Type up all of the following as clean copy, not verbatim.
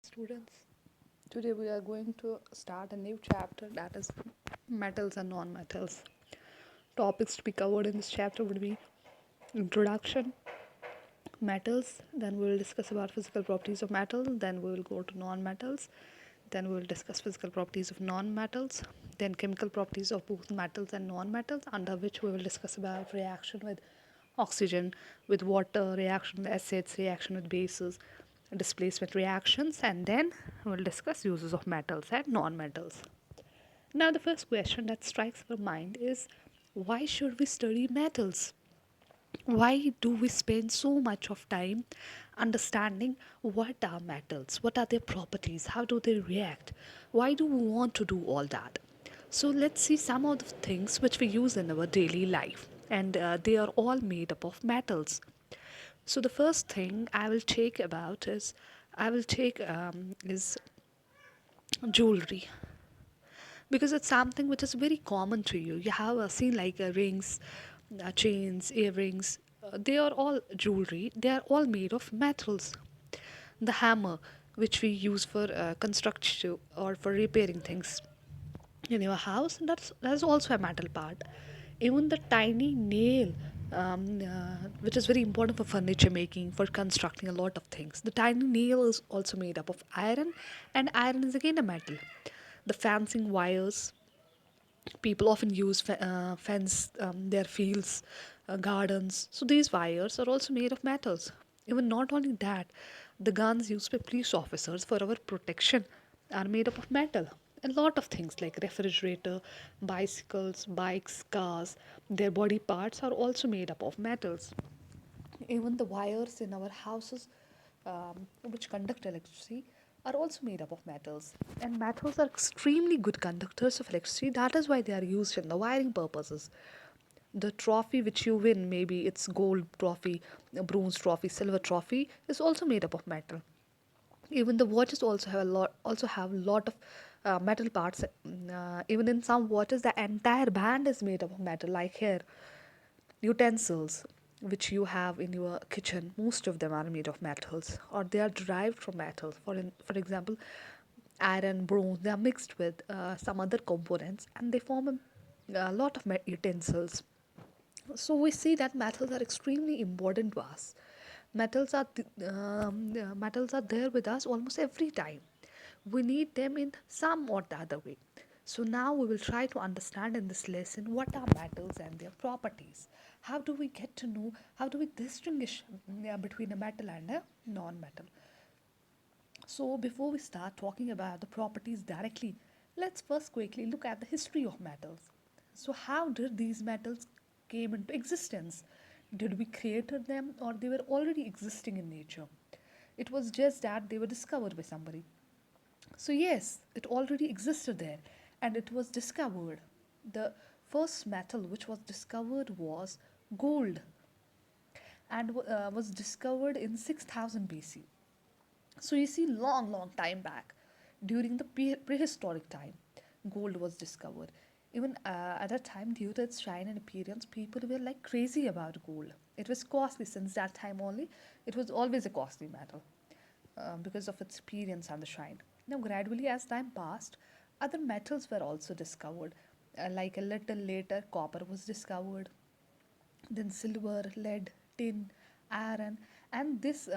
students. Today we are going to start a new chapter, that is metals and non-metals. Topics to be covered in this chapter would be introduction, metals, then we will discuss about physical properties of metals, then we will go to non-metals, then we will discuss physical properties of non-metals, then chemical properties of both metals and non-metals, under which we will discuss about reaction with oxygen, with water, reaction with acids, reaction with bases, displacement reactions, and then we will discuss uses of metals and non-metals. Now the first question that strikes our mind is, why should we study metals? Why do we spend so much of time understanding what are metals, what are their properties, how do they react, why do we want to do all that? So let's see some of the things which we use in our daily life, and they are all made up of metals. So the first thing I will take about is I will take is jewelry, because it's something which is very common to you. You have seen like rings, chains, earrings. They are all jewelry. They are all made of metals. The hammer, which we use for construction or for repairing things in your house, that's also a metal part. Even the tiny nail, which is very important for furniture making, for constructing a lot of things. The tiny nail is also made up of iron, and iron is again a metal. The fencing wires, people often use fence their fields, gardens. So these wires are also made of metals. Even not only that, the guns used by police officers for our protection are made up of metal. A lot of things like refrigerator, bicycles, bikes, cars, their body parts are also made up of metals. Even the wires in our houses, which conduct electricity, are also made up of metals. And metals are extremely good conductors of electricity. That is why they are used in the wiring purposes. The trophy which you win, maybe it's gold trophy, a bronze trophy, silver trophy, is also made up of metal. Even the watches also have a lot of metal parts. Even in some watches, the entire band is made up of metal. Like here, utensils which you have in your kitchen, most of them are made of metals, or they are derived from metals. For example, iron, bronze, they are mixed with some other components, and they form a lot of utensils. So we see that metals are extremely important to us. Metals are there with us almost every time. We need them in some or the other way. So now we will try to understand in this lesson what are metals and their properties. How do we get to know? How do we distinguish between a metal and a non-metal? So before we start talking about the properties directly, let's first quickly look at the history of metals. So how did these metals came into existence? Did we create them, or they were already existing in nature? It was just that they were discovered by somebody. So yes, it already existed there, and it was discovered. The first metal which was discovered was gold, and was discovered in 6000 BC. So you see, long time back, during the prehistoric time, gold was discovered. Even at that time, due to its shine and appearance, people were like crazy about gold. It was costly since that time only. It was always a costly metal because of its appearance and the shine. Now, gradually, as time passed, other metals were also discovered. Like a little later, copper was discovered, then silver, lead, tin, iron, and this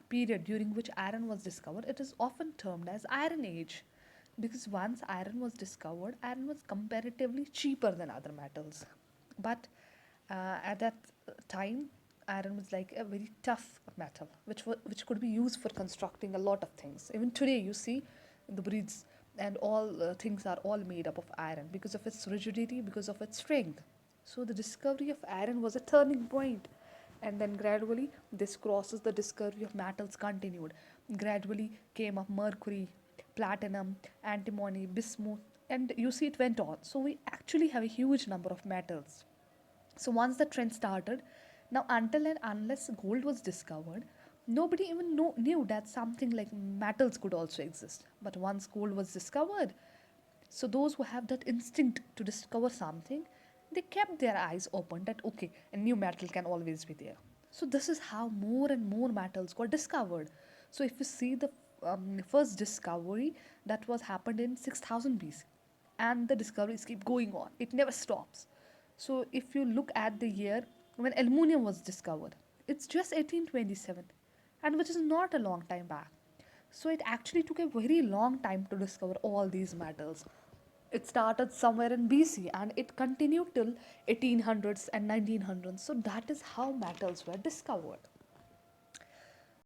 period during which iron was discovered, it is often termed as Iron Age, because once iron was discovered, iron was comparatively cheaper than other metals. But at that time, iron was like a very tough metal, which could be used for constructing a lot of things. Even today, you see the bridges and all things are all made up of iron because of its rigidity, because of its strength. So the discovery of iron was a turning point, and then gradually this crosses the discovery of metals continued. Gradually came up mercury, platinum, antimony, bismuth, and you see it went on. So we actually have a huge number of metals. So once the trend started, now until and unless gold was discovered, nobody even knew that something like metals could also exist. But once gold was discovered, so those who have that instinct to discover something, they kept their eyes open that okay, a new metal can always be there. So this is how more and more metals got discovered. So if you see the first discovery that was happened in 6000 BC, and the discoveries keep going on. It never stops. So if you look at the year when aluminum was discovered, it's just 1827, and which is not a long time back. So it actually took a very long time to discover all these metals. It started somewhere in BC and it continued till 1800s and 1900s. So that is how metals were discovered.